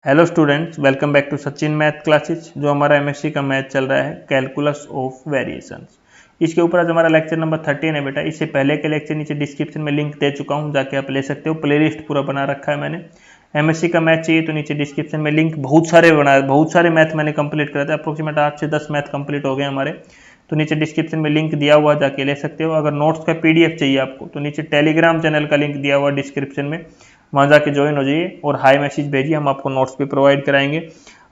Hello students, welcome back to Sachin math classes. जो हमारा MSc का मैथ चल रहा है कैलकुलस ऑफ वेरिएशंस, इसके ऊपर आज हमारा लेक्चर नंबर 13 है बेटा। इससे पहले के लेक्चर नीचे डिस्क्रिप्शन में लिंक दे चुका हूं, जाके आप ले सकते हो। प्लेलिस्ट पूरा बना रखा है मैंने। एमएससी का मैथ चाहिए तो नीचे डिस्क्रिप्शन में लिंक बहुत सारे मैथ मैंने कंप्लीट करा था। अप्रोक्सीमेट 8 से 10 मैथ कंप्लीट हो गए हमारे, तो नीचे डिस्क्रिप्शन में लिंक दिया हुआ, जाके ले सकते हो। अगर नोट्स का पीडीएफ चाहिए आपको तो नीचे टेलीग्राम चैनल का लिंक दिया हुआ डिस्क्रिप्शन में, वहाँ जाके ज्वाइन हो जाइए और हाई मैसेज भेजिए, हम आपको नोट्स भी प्रोवाइड कराएंगे।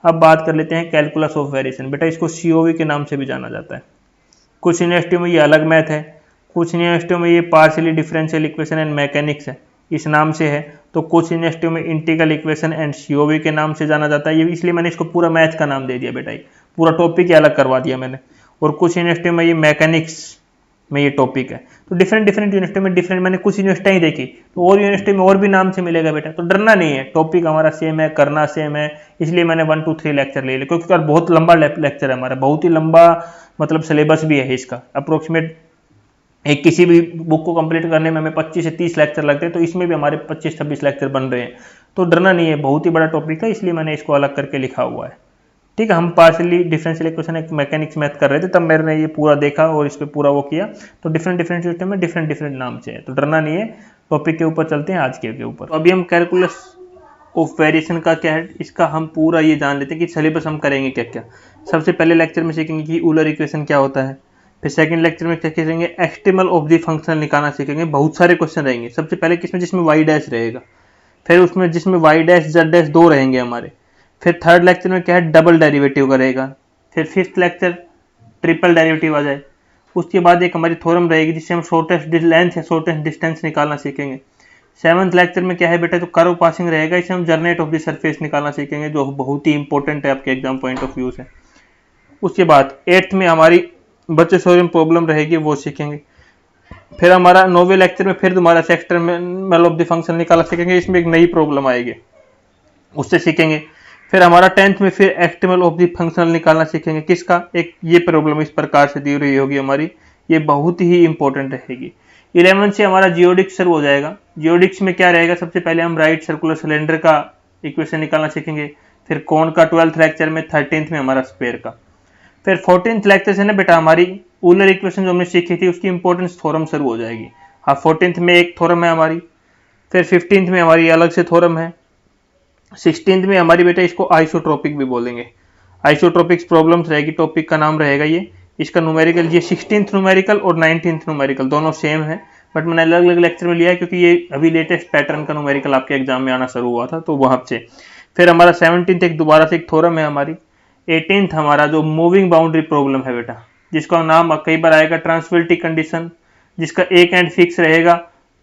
अब बात कर लेते हैं कैलकुलस ऑफ वेरिएशन। बेटा इसको सीओवी के नाम से भी जाना जाता है। कुछ यूनिवर्सिटियों में ये अलग मैथ है, कुछ यूनिवर्सिटियों में ये partially differential equation and mechanics है, इस नाम से है। तो कुछ यूनिवर्सिटियों में इंटीग्रल इक्वेशन एंड सीओवी के नाम से जाना जाता है। ये इसलिए मैंने इसको पूरा मैथ का नाम दे दिया बेटा, पूरा टॉपिक ही अलग करवा दिया मैंने। और कुछ यूनिवर्सिटियों में ये मैकेनिक्स में ये टॉपिक है। तो डिफरेंट यूनिवर्सिटी में डिफरेंट, मैंने कुछ यूनिवर्सिटी ही देखी, तो और यूनिवर्सिटी में और भी नाम से मिलेगा बेटा। तो डरना नहीं है, टॉपिक हमारा सेम है, करना सेम है। इसलिए मैंने 1 2 3 लेक्चर ले लिया, क्योंकि बहुत लंबा लेक्चर है हमारा, बहुत ही लंबा मतलब सिलेबस भी है इसका। अप्रोक्सीमेट एक किसी भी बुक को कंप्लीट करने में हमें 25 से 30 लेक्चर लगते हैं, तो इसमें भी हमारे 25-26 लेक्चर बन रहे हैं। तो डरना नहीं है, बहुत ही बड़ा टॉपिक है, इसलिए मैंने इसको अलग करके लिखा हुआ है। ठीक है, हम पार्शियली डिफरेंशियल इक्वेशन एक मैकेनिक्स मैथ कर रहे थे, तब मैंने ये पूरा देखा और इस पे पूरा वो किया। तो डिफरेंट सिस्टम में डिफरेंट नाम से है, तो डरना नहीं है। टॉपिक के ऊपर चलते हैं, आज के ऊपर। तो अभी हम कैलकुलस ऑफ वेरिएशन का क्या है, इसका हम पूरा ये जान लेते हैं कि सिलेबस हम करेंगे क्या क्या। सबसे पहले लेक्चर में सीखेंगे कि यूलर इक्वेशन क्या होता है। फिर सेकंड लेक्चर में क्या सीखेंगे, एक्सट्रीमल ऑफ द फंक्शन निकालना सीखेंगे। बहुत सारे क्वेश्चन रहेंगे। सबसे पहले किसमें, जिसमें वाई डैश रहेगा, फिर उसमें जिसमें वाई डैश जेड डैश दो रहेंगे हमारे। फिर थर्ड लेक्चर में क्या है, डबल डेरिवेटिव का रहेगा। फिर फिफ्थ लेक्चर ट्रिपल डेरिवेटिव आ जाए। उसके बाद एक हमारी थ्योरम रहेगी जिससे हम शॉर्टेस्ट लेंथ या शॉर्टेस्ट डिस्टेंस निकालना सीखेंगे। सेवंथ लेक्चर में क्या है बेटा, तो कर्व पासिंग रहेगा, इससे हम जर्नेट ऑफ द सरफेस निकालना सीखेंगे, जो बहुत ही इंपॉर्टेंट है आपके एग्जाम पॉइंट ऑफ व्यू से। उसके बाद एट्थ में हमारी बच्चे सोरियम प्रॉब्लम रहेगी, वो सीखेंगे। फिर हमारा नौवे लेक्चर में फिर दोबारा से एक्सट्रीमल ऑफ द फंक्शन निकालना सीखेंगे, इसमें एक नई प्रॉब्लम आएगी, उससे सीखेंगे। फिर हमारा 10th में फिर एक्सट्रीमल ऑफ द फंक्शनल निकालना सीखेंगे। किसका, एक ये प्रॉब्लम इस प्रकार से दी रही होगी हमारी, ये बहुत ही इंपॉर्टेंट रहेगी। 11 से हमारा जियोडिक्स शुरू हो जाएगा। जियोडिक्स में क्या रहेगा, सबसे पहले हम राइट सर्कुलर सिलेंडर का इक्वेशन निकालना सीखेंगे। फिर कोन का 12th लेक्चर में, 13th में हमारा स्क्वायर का। फिर 14th लेक्चर से ना बेटा हमारी यूलर इक्वेशन जो हमने सीखी थी उसकी इंपॉर्टेंस थ्योरम शुरू हो जाएगी। हाँ, 14th में एक थ्योरम है हमारी। फिर 15th में हमारी अलग से थ्योरम है। 16th में हमारी बेटा इसको आइसोट्रोपिक भी बोलेंगे। आइसोट्रोपिक्स प्रॉब्लम्स रहेगी, टॉपिक का नाम रहेगा ये। इसका न्यूमेरिकल, ये 16th न्यूमेरिकल और 19th न्यूमेरिकल दोनों सेम है, बट मैंने अलग अलग लेक्चर में लिया है क्योंकि ये अभी लेटेस्ट पैटर्न का न्यूमेरिकल आपके एग्जाम में आना शुरू हुआ था, तो वहां से। फिर हमारा 17th एक दोबारा से एक थ्योरम है हमारी। 18th हमारा जो मूविंग बाउंड्री प्रॉब्लम है बेटा, जिसका नाम कई बार आएगा ट्रांसविलिटी कंडीशन, जिसका एक एंड फिक्स रहेगा।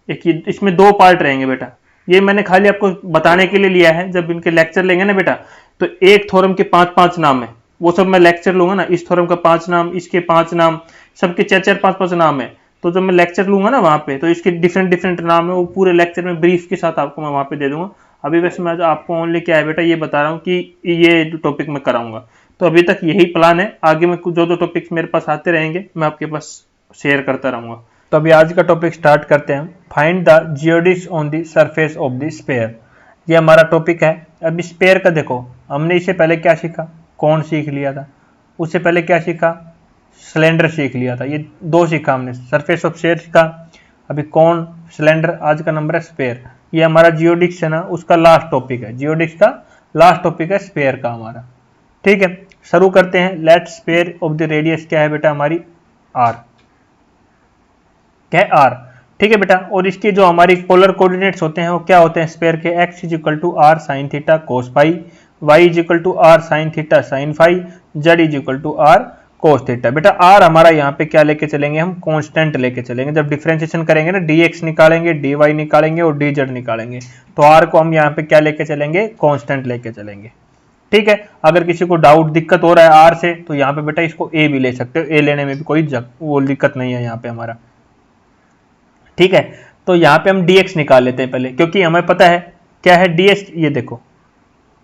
एक इसमें दो पार्ट रहेंगे बेटा, ये मैंने खाली आपको बताने के लिए लिया है। जब इनके लेक्चर लेंगे ना बेटा, तो एक थ्योरम के 5-5 नाम है, वो सब मैं लेक्चर लूंगा ना। इस थ्योरम का 5 नाम, इसके 5 नाम, सबके 4-4 5-5 नाम है। तो जब मैं लेक्चर लूंगा ना वहां पे, तो इसके डिफरेंट नाम है, वो पूरे लेक्चर में ब्रीफ के साथ आपको मैं वहां पे दे दूंगा। अभी वैसे मैं आपको ओनली क्या है बेटा, ये बता रहा हूँ कि ये टॉपिक मैं कराऊंगा। तो अभी तक यही प्लान है, आगे में जो टॉपिक्स मेरे पास आते रहेंगे मैं आपके पास शेयर करता रहूंगा। तो अभी आज का टॉपिक स्टार्ट करते हैं। Find the geodesics on the surface of the sphere, ये हमारा टॉपिक है। अब स्फीयर का देखो, हमने इससे पहले क्या सीखा, कौन सीख लिया था। उससे पहले क्या सीखा, सिलेंडर सीख लिया था। ये दो सीखा हमने, सरफेस ऑफ स्फीयर सीखा, अभी कौन, सिलेंडर। आज का नंबर है स्फीयर। ये हमारा जियोडिक्स है ना, उसका लास्ट टॉपिक है। जियोडिक्स का लास्ट टॉपिक है स्फीयर का हमारा। ठीक है, शुरू करते हैं। Let sphere of the radius क्या है बेटा हमारी, आर, क्या है, आर। ठीक है बेटा, और इसके जो हमारी पोलर कोऑर्डिनेट्स होते हैं वो क्या होते हैं स्फीयर के, x is equal to r sine theta cos phi, y is equal to r sine theta sine phi, z is equal to r cos theta. बेटा आर हमारा यहाँ पे क्या लेके चलेंगे, हम कांस्टेंट लेके चलेंगे। जब डिफरेंशिएशन करेंगे ना, dx निकालेंगे, dy निकालेंगे और dz निकालेंगे, तो आर को हम यहाँ पे क्या लेके चलेंगे, कांस्टेंट लेके चलेंगे। ठीक है, अगर किसी को डाउट दिक्कत हो रहा है आर से, तो यहाँ पे बेटा इसको ए भी ले सकते हो, ए लेने में भी कोई वो दिक्कत नहीं है यहाँ पे हमारा। ठीक है, तो यहाँ पे हम dx निकाल लेते हैं पहले, क्योंकि हमें पता है क्या है ds। ये देखो,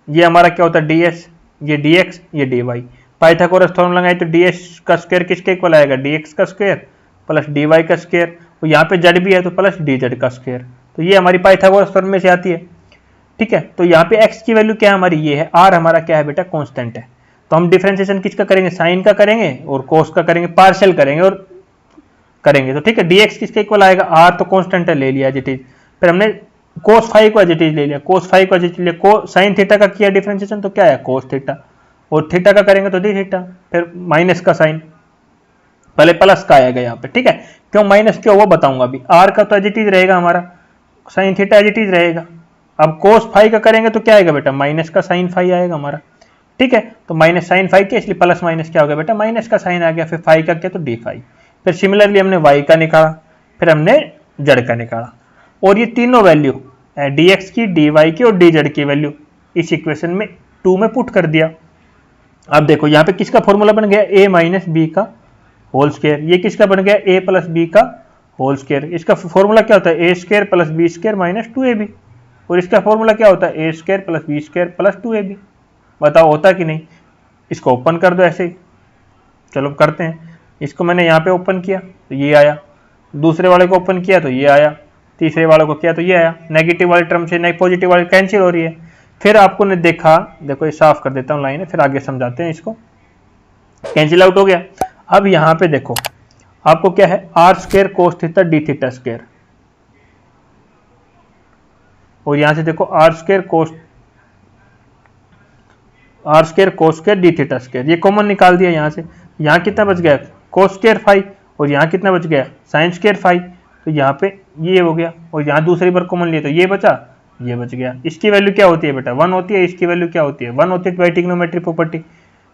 ये हमारा क्या होता है ds, ये dx, ये dy। पाइथागोरस थ्योरम लगाए तो ds का स्क्वायर किसके इक्वल आएगा, dx का स्क्वायर प्लस dy का स्क्वायर, और यहाँ पे z भी है तो प्लस dz का स्क्वायर। तो ये हमारी पाइथागोरस थ्योरम में से आती है। ठीक है। तो यहाँ पे x की वैल्यू क्या है हमारी, ये है, r हमारा क्या है बेटा, कांस्टेंट है। तो हम डिफरेंशिएशन किसका करेंगे, साइन का करेंगे और कोस का करेंगे, पार्शियल करेंगे और करेंगे। तो ठीक है, dx किसके इक्वल आएगा, r तो कांस्टेंट है, ले लिया एज इट इज। फिर हमने कोस फाइव को एज इट इज ले लिया, कोस फाइव को एज इट इज लिया, साइन थीटा का किया डिफरेंशिएशन तो क्या है, कोस थीटा, और थीटा का करेंगे तो डी थीटा, फिर माइनस का साइन, पहले प्लस का आएगा यहाँ पे, ठीक है। क्यों माइनस क्यों वो बताऊंगा अभी। आर का तो एज इट इज रहेगा हमारा, sine theta as it is रहेगा। अब कोस फाइव का करेंगे तो क्या आएगा बेटा, माइनस का साइन फाइव आएगा हमारा, ठीक है। तो माइनस साइन फाइव के, इसलिए प्लस माइनस क्या हो गया बेटा, माइनस का साइन आ गया, फिर फाइव का क्या तो डी फाइव। फिर सिमिलरली हमने वाई का निकाला, फिर हमने जेड का निकाला, और ये तीनों वैल्यू डी एक्स की, डी वाई की और डी जेड की वैल्यू इस इक्वेशन में 2 में पुट कर दिया। अब देखो यहाँ पे किसका फॉर्मूला बन गया, a माइनस बी का होल स्क्वायर, ये किसका बन गया, a प्लस बी का होल स्क्वायर। इसका फॉर्मूला क्या होता है, a square plus B square minus 2ab, और इसका फॉर्मूला क्या होता है, a square plus B square plus 2ab। बताओ होता कि नहीं। इसको ओपन कर दो ऐसे ही, चलो करते हैं। इसको मैंने यहाँ पे ओपन किया तो ये आया, दूसरे वाले को ओपन किया तो ये आया, तीसरे वाले को किया तो ये आया। नेगेटिव वाली टर्म से पॉजिटिव वाली कैंसिल हो रही है। फिर आपको ने देखा, देखो ये साफ कर देता हूँ लाइन, फिर आगे समझाते हैं इसको। कैंसिल आउट हो गया। अब यहाँ पे देखो आपको क्या है, r square cos theta d theta square, और यहां से देखो r square cos square d theta square, ये कॉमन निकाल दिया यहाँ से। यहाँ कितना बच गया, कोस स्क्वायर फाइव, और यहाँ कितना बच गया, साइन स्क्वायर फाइव। तो यहाँ पे ये हो गया, और यहाँ दूसरी बार कॉमन लिए तो ये बचा, ये बच गया। इसकी वैल्यू क्या होती है बेटा, 1 होती है। इसकी वैल्यू क्या होती है, 1 होती है, ट्राइगोनोमेट्रिक प्रॉपर्टी।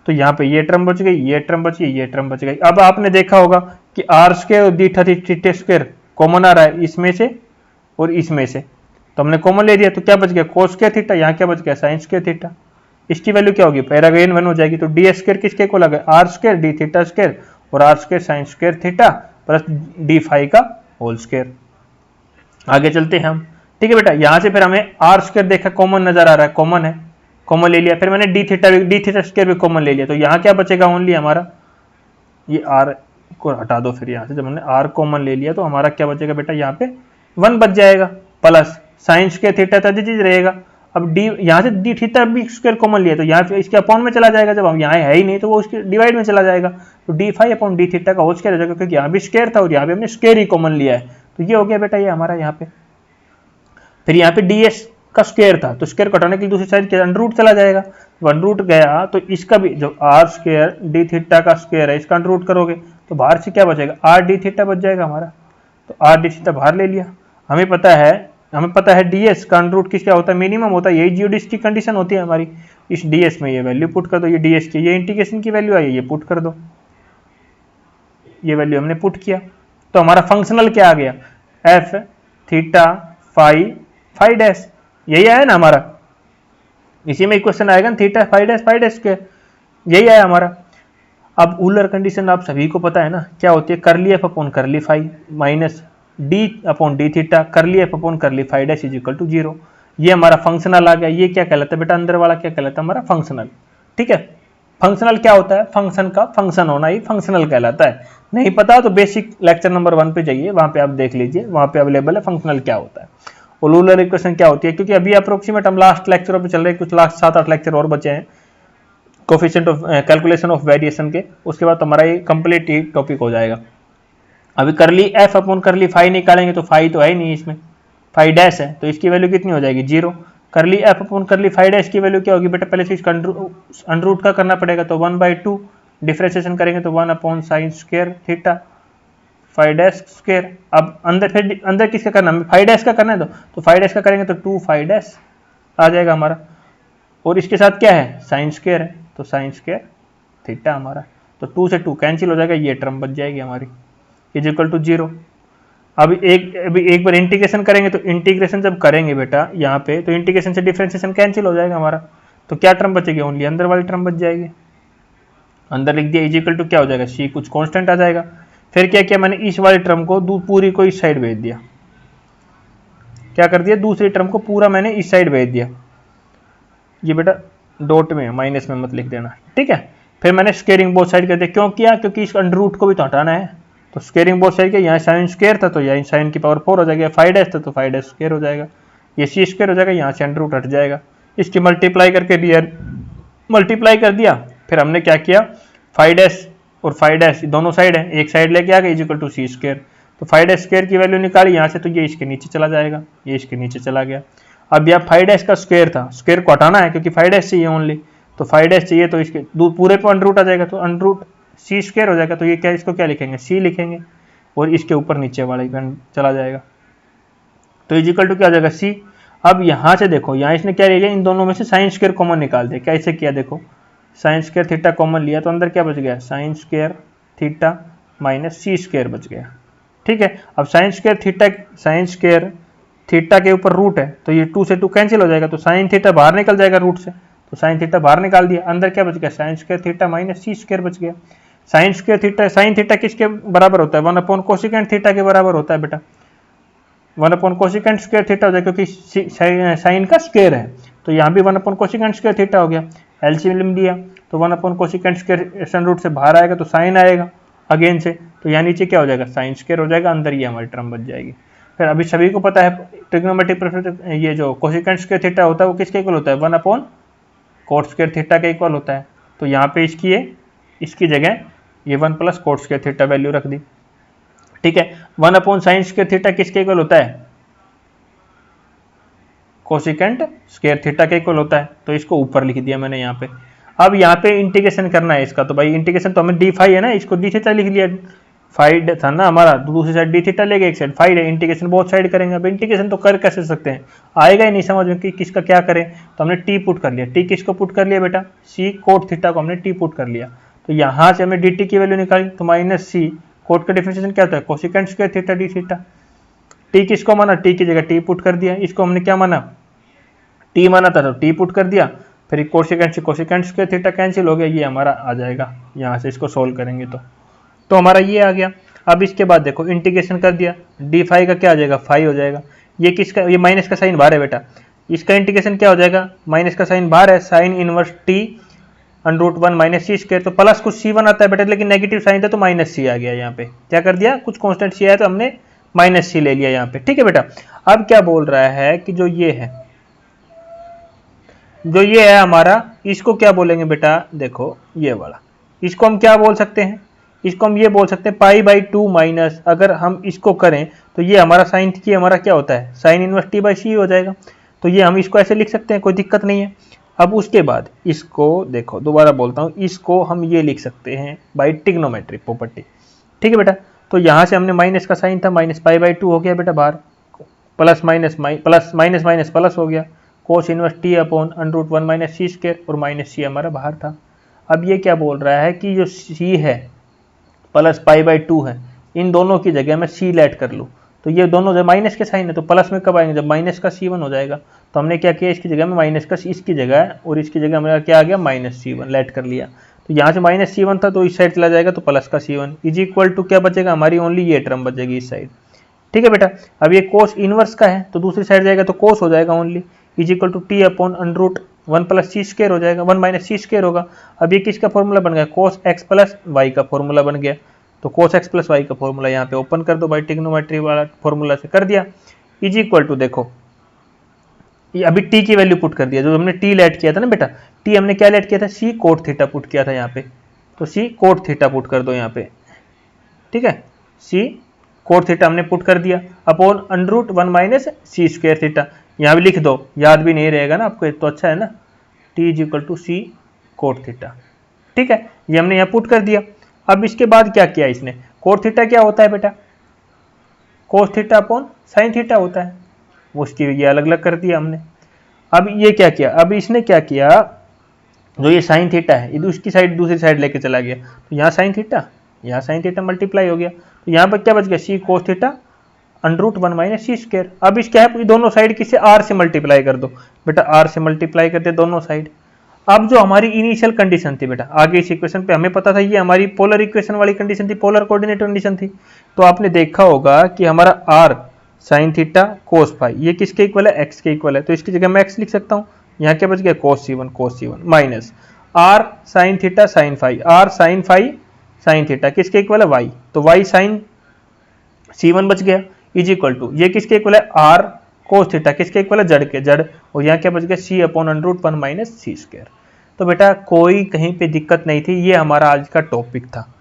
तो यहाँ पे ये टर्म बच गई, ये टर्म बच गई, ये टर्म बच गई। अब आपने देखा होगा कि आर स्क्वायर और डी थीटा स्क्वायर कॉमन आ रहा है इसमें से और इसमें से, तो हमने कॉमन ले दिया तो क्या बच गया, कोस स्क्वायर थीटा, यहाँ क्या बच गया, साइन स्क्वायर थीटा। इसकी वैल्यू क्या होगी, पैरागोन 1 हो जाएगी। तो डी स्क्वायर किसके को लगा, r square d theta square और r square sine square theta plus d phi का होल स्क्वायर। आगे चलते हैं हम, ठीक है बेटा। यहाँ से फिर हमें आर स्क्वायर देखा कॉमन नजर आ रहा है, कॉमन है, कॉमन ले लिया। फिर मैंने डी थीटा स्क्वायर भी कॉमन ले लिया, तो यहाँ क्या बचेगा ओनली हमारा, ये आर को हटा दो। फिर यहाँ से जब हमने आर कॉमन ले लिया तो हमारा क्या बचेगा बेटा, यहाँ पे 1 बच जाएगा, प्लस साइन स्क्वायर थीटा था चीज रहेगा। अब डी यहाँ से डी थीटा भी स्क्वायर कॉमन लिया तो यहाँ पे इसके अपॉन में चला जाएगा, जब हम यहाँ है ही नहीं तो वो उसके डिवाइड में चला जाएगा। तो D five upon d theta का होल स्क्वायर हो जाएगा, क्योंकि यहाँ भी स्क्वायर था और यहाँ पे हमने स्क्वायर ही कॉमन लिया है। तो ये हो गया बेटा ये हमारा यहाँ पे। फिर यहाँ पे डी एस का स्क्वायर था तो स्क्वायर कटाने के लिए दूसरी साइड के अंडर रूट चला जाएगा, वन रूट गया तो इसका भी जो आर स्क्वायर डी थीटा का स्क्वायर है इसका अंडर रूट करोगे तो बाहर से क्या बचेगा, आर डी थीटा बच जाएगा हमारा। तो आर डी थीटा बाहर ले लिया। हमें पता है डीएस का अंडर रूट किस क्या होता है, मिनिमम होता है, यही जीओडीएस की कंडीशन होती है हमारी। इस डीएस में ये वैल्यू पुट कर दो, ये डीएस की ये इंटीग्रेशन की वैल्यू आई है, ये पुट कर दो, ये वैल्यू हमने पुट किया। तो हमारा फंक्शनल क्या आ गया, एफ थीटा फाइव डैश, यही आया ना हमारा, इसी में क्वेश्चन आएगा ना, थीटा फाइव डैश के, यही आया हमारा। अब ऊलर कंडीशन आप सभी को पता है ना क्या होती है, curly f upon curly five minus d upon d theta curly f upon curly five dash is equal to 0। ये हमारा फंक्शनल आ गया। ये क्या कहलाता है बेटा, अंदर वाला क्या कहलाता है, हमारा फंक्शनल। ठीक है, फंक्शनल क्या होता है, फंक्शन का फंक्शन होना ही फंक्शनल कहलाता है। नहीं पता तो बेसिक लेक्चर नंबर 1 पे जाइए, वहां पे आप देख लीजिए, वहां पे अवेलेबल है फंक्शनल क्या होता है और ऊलर इक्वेशन क्या होती है। क्योंकि अभी अप्रोक्सीमेट हम लास्ट लेक्चरों पे चल रहे हैं, कुछ लास्ट 7-8 लेक्चर और बचे हैं coefficient of calculation of variation के, उसके बाद हमारा ये कंप्लीट ही टॉपिक हो जाएगा। अभी करली एफ अपॉन करली फाइव निकालेंगे तो फाइव तो है ही नहीं, इसमें फाइव डैश है तो इसकी वैल्यू कितनी हो जाएगी 0। करली f upon curly five dash की वैल्यू क्या होगी बेटा, पहले से इसका अंडर रूट का करना पड़ेगा तो 1/2 डिफरेंशिएशन करेंगे तो 1 upon sine square theta five dash square. अब अंदर किसका करना है, फाइव डैश का करना है तो फाइव डैश का करेंगे तो 2 फाइव डैश आ जाएगा हमारा, और इसके साथ क्या है साइन स्क्वायर है तो साइन स्क्वायर थीटा हमारा। तो 2 से 2 कैंसिल हो जाएगा, ये टर्म बच जाएगी हमारी इज इक्वल टू 0। अभी एक बार इंटीग्रेशन करेंगे तो इंटीग्रेशन जब करेंगे बेटा यहाँ पे तो इंटीग्रेशन से डिफरेंशिएशन कैंसिल हो जाएगा हमारा। तो क्या टर्म बचेगी, ओनली अंदर वाली टर्म बच जाएगी। अंदर लिख दिया इज इक्वल टू क्या हो जाएगा, सी कुछ कांस्टेंट आ जाएगा। फिर क्या किया मैंने, इस वाली टर्म को पूरी को इस साइड भेज दिया। क्या कर दिया, दूसरी टर्म को पूरा मैंने इस साइड भेज दिया। ये बेटा डॉट में माइनस में मत लिख देना, ठीक है। फिर मैंने स्क्वायरिंग बोथ साइड कर दिया। क्यों किया, क्योंकि इस अंडर रूट को भी तो हटाना है। तो स्क्वायरिंग बोथ साइड के, यहाँ साइन स्क्वायर था तो यहाँ साइन की पावर 4 हो जाएगा, फाइव डैश था तो फाइव डैश स्क्वायर हो जाएगा। ये सी स्क्वायर हो जाएगा, यहाँ से अंडर रूट हट जाएगा, इसकी मल्टीप्लाई करके दिया, मल्टीप्लाई कर दिया। फिर हमने क्या किया, 5 और 5 दोनों साइड है, एक साइड लेके आ गए इक्वल टू सी स्क्वायर। तो 5 स्क्वायर की वैल्यू निकाली यहाँ से, तो ये इसके नीचे चला जाएगा, ये इसके नीचे चला गया। अब यहाँ 5 का स्क्वायर था, स्क्वायर को हटाना है क्योंकि 5 चाहिए ओनली, तो 5 चाहिए, तो इसके पूरे पे अंडर रूट आ जाएगा, तो अंडर रूट सी स्क्वायर हो जाएगा। तो ये क्या, इसको क्या लिखेंगे, सी लिखेंगे, और इसके ऊपर नीचे वाला इक्वेशन चला जाएगा, तो इक्वल टू क्या हो जाएगा, सी। अब यहाँ से देखो, यहाँ इसने क्या लिया, इन दोनों में से साइन स्क्वायर कॉमन निकाल दिया। कैसे किया देखो, साइन स्क्वायर थीटा कॉमन लिया, तो अंदर क्या बच गया, sign square theta minus c square बच गया। ठीक है, अब साइन स्क्वायर थीटा के ऊपर रूट है, तो ये 2 से 2 कैंसिल हो जाएगा, तो साइन थीटा बाहर निकल जाएगा रूट से, तो साइन थीटा बाहर निकाल दिया, अंदर क्या बच गया, sign square theta minus c square बच गया। साइन थीटा किसके बराबर होता है, 1 कोसिकेंट थीटा के बराबर होता है बेटा, 1 कोसिकेंट स्क्वायर थीटा हो जाएगा, क्योंकि साइन का स्क्वायर है, तो यहाँ भी 1 कोसिकेंट स्क्वायर थीटा हो गया। एलसीएम लिया तो 1 कोसिकेंट स्क्वायर सन रूट से बाहर आएगा, तो साइन आएगा अगेन से, तो यहाँ नीचे क्या हो जाएगा, साइन स्क्वायर हो जाएगा, अंदर ये हमारी टर्म बच जाएगी। फिर अभी सभी को पता है ट्रिग्नोमेट्रिक परस्पेक्टिव, ये जो कोसिकेंट स्क्वायर थीटा होता है वो किसके इक्वल होता है, 1 कोट स्क्वायर थीटा के इक्वल होता है। तो यहाँ पे इसकी जगह ये 1 plus coat square theta value रख दी। ठीक है, 1 साइन स्क्वायर थीटा किसके इक्वल होता है, कोसिकेंट स्क्वायर थीटा के इक्वल होता है, तो इसको ऊपर लिख दिया मैंने यहाँ पे। अब यहाँ पे इंटीग्रेशन करना है इसका, तो भाई इंटीग्रेशन तो हमें डी फाई है ना, इसको डी थीटा लिख लिया, फाइड था ना हमारा, दूसरी साइड डी थीटा लेके एक साइड फाइड है, इंटीग्रेशन बहुत साइड करेंगे। अब इंटीग्रेशन तो कर कैसे सकते हैं, आएगा ही नहीं समझ में कि किसका क्या करें, तो हमने टी पुट कर लिया। टी किसको पुट कर लिया बेटा, सी कोट थीटा को हमने टी पुट कर लिया, तो यहाँ से हमने डी टी की वैल्यू निकाली, तो माइनस सी कोट का डिफरेंशिएशन क्या होता है, cosecant square theta d theta. T किसको माना, टी की जगह टी पुट कर दिया, इसको हमने क्या माना, टी माना था, तो टी पुट कर दिया। फिर कोसिकेंट स्क्वायर थीटा कैंसिल हो गया, ये हमारा आ जाएगा यहाँ से, इसको सोल्व करेंगे तो हमारा ये आ गया। अब इसके बाद देखो इंटीग्रेशन कर दिया, डी फाई का क्या आ जाएगा, फाई हो जाएगा। ये किसका, ये माइनस का साइन बाहर है बेटा, इसका इंटीग्रेशन क्या हो जाएगा, माइनस का साइन बाहर है, sine inverse T √1 minus c square, तो प्लस कुछ सी वन आता है बेटा, लेकिन नेगेटिव साइन था तो माइनस सी आ गया। यहाँ पे क्या कर दिया, कुछ कॉन्स्टेंट सी आया तो हमने माइनस सी ले लिया यहाँ पे। ठीक है बेटा, अब क्या बोल रहा है कि जो ये है हमारा, इसको क्या बोलेंगे बेटा, देखो ये वाला, इसको हम क्या बोल सकते हैं, इसको हम ये बोल सकते हैं π/2 माइनस, अगर हम इसको करें तो ये हमारा साइन की हमारा क्या होता है, साइन इनवर्स टी बाई सी हो जाएगा। तो ये हम इसको ऐसे लिख सकते हैं, कोई दिक्कत नहीं है। अब उसके बाद इसको देखो, दोबारा बोलता हूँ, इसको हम ये लिख सकते हैं बाई ट्रिग्नोमेट्रिक प्रॉपर्टी। ठीक है बेटा, तो यहाँ से हमने माइनस का साइन था, माइनस π/2 हो गया बेटा बाहर, प्लस माइनस प्लस हो गया, cos inverse t upon √1 minus c square, और माइनस सी हमारा बाहर था। अब ये क्या बोल रहा है कि जो सी है प्लस π/2 है, इन दोनों की जगह मैं सी लेट कर लूँ, तो ये दोनों जब माइनस के साइन है तो प्लस में कब आएंगे, जब माइनस का C1 हो जाएगा। तो हमने क्या किया, इसकी जगह में माइनस का इसकी जगह और इसकी जगह हमारा क्या आ गया, माइनस C1 लेट कर लिया। तो यहाँ से माइनस C1 था तो इस साइड चला जाएगा, तो प्लस का C1 इज इक्वल टू क्या बचेगा, हमारी ओनली ये टर्म बचेगी इस साइड। ठीक है बेटा, अब ये कोस इनवर्स का है तो दूसरी साइड जाएगा तो कोस हो जाएगा only, is equal to t upon √1 plus C square हो जाएगा, 1 माइनस सी स्क्वायर होगा। अब ये किसका फॉर्मूला बन गया, कोस एक्स प्लस वाई का फॉर्मूला बन गया। तो कोस एक्स प्लस वाई का फॉर्मूला यहाँ पे ओपन कर दो, बाई ट्रिग्नोमेट्री वाला फॉर्मूला से कर दिया, इज इक्वल टू देखो ये अभी टी की वैल्यू पुट कर दिया, जो हमने टी लेट किया था ना बेटा, टी हमने क्या लेट किया था, सी कोट थीटा पुट किया था यहाँ पे, तो सी कोट थीटा पुट कर दो यहाँ पे। ठीक है, सी कोट थीटा हमने पुट कर दिया upon √1 minus c square theta, यहाँ भी लिख दो, याद भी नहीं रहेगा ना आपको, तो अच्छा है ना, t is equal to c cot theta. ठीक है, ये हमने यहाँ पुट कर दिया। अब इसके बाद क्या किया इसने, कोट थीटा क्या होता है बेटा, cos theta upon sine theta होता है, वो उसकी ये अलग अलग कर दिया हमने। अब ये क्या किया, अब इसने क्या किया, जो ये साइन थीटा है ये उसकी साइड दूसरी साइड लेके चला गया, तो यहाँ साइन थीटा मल्टीप्लाई हो गया, तो यहाँ पर क्या बच गया, सी cos theta √1 minus c square. अब इसका है दोनों साइड किसे आर से मल्टीप्लाई कर दो बेटा, आर से मल्टीप्लाई कर दे दोनों साइड। अब जो हमारी इनिशियल कंडीशन थी बेटा, आगे इस इक्वेशन पे हमें पता था ये हमारी पोलर इक्वेशन वाली कंडीशन थी, पोलर कोऑर्डिनेट कंडीशन थी। तो आपने देखा होगा कि हमारा r sine theta cos phi ये किसके इक्वल है, एक्स के इक्वल है, तो इसकी जगह मैं एक्स लिख सकता हूँ। यहाँ क्या बच गया, cos C1 minus r sine theta sine phi, r sine phi sine theta किसके इक्वल है, वाई, तो वाई साइन C1 बच गया, इज इक्वल टू ये किसके इक्वल है, आर कोस थीटा किसके इक्वल है, जड़ के, जड़, और यहाँ क्या बच गया c/√1 माइनस सी स्क्वायर। तो बेटा कोई कहीं पे दिक्कत नहीं थी, ये हमारा आज का टॉपिक था।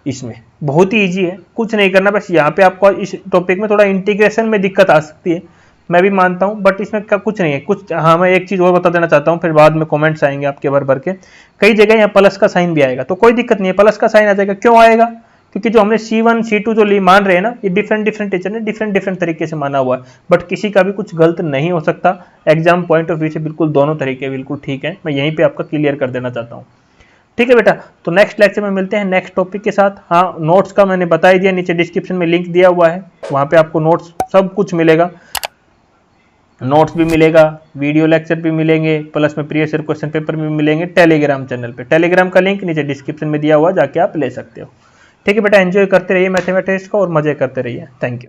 इसमें बहुत ही ईजी है, कुछ नहीं करना, बस यहाँ पे आपको इस टॉपिक में थोड़ा इंटीग्रेशन में दिक्कत आ सकती है, मैं भी मानता हूँ, बट इसमें कुछ नहीं है। कुछ हाँ, मैं एक चीज़ और बता देना चाहता हूँ, फिर बाद में कमेंट्स आएंगे आपके भर भर के। कई जगह यहाँ प्लस का साइन भी आएगा, तो कोई दिक्कत नहीं है, प्लस का साइन आ जाएगा। क्यों आएगा, क्योंकि जो हमने C1 C2 जो मान रहे हैं ना, ये डिफरेंट टीचर ने डिफरेंट तरीके से माना हुआ है, बट किसी का भी कुछ गलत नहीं हो सकता। एग्जाम पॉइंट ऑफ व्यू से बिल्कुल दोनों तरीके बिल्कुल ठीक है, मैं यहीं पे आपका क्लियर कर देना चाहता हूँ। ठीक है बेटा, तो नेक्स्ट लेक्चर में मिलते हैं नेक्स्ट टॉपिक के साथ। हाँ, नोट्स का मैंने बता ही दिया, नीचे डिस्क्रिप्शन में लिंक दिया हुआ है, वहाँ पे आपको नोट्स सब कुछ मिलेगा, नोट्स भी मिलेगा, वीडियो लेक्चर भी मिलेंगे, प्लस में प्रीवियस ईयर क्वेश्चन पेपर भी मिलेंगे टेलीग्राम चैनल पे। टेलीग्राम का लिंक नीचे डिस्क्रिप्शन में दिया हुआ, जाके आप ले सकते हो। ठीक है बेटा, एंजॉय करते रहिए मैथमेटिक्स को और मजे करते रहिए। Thank you.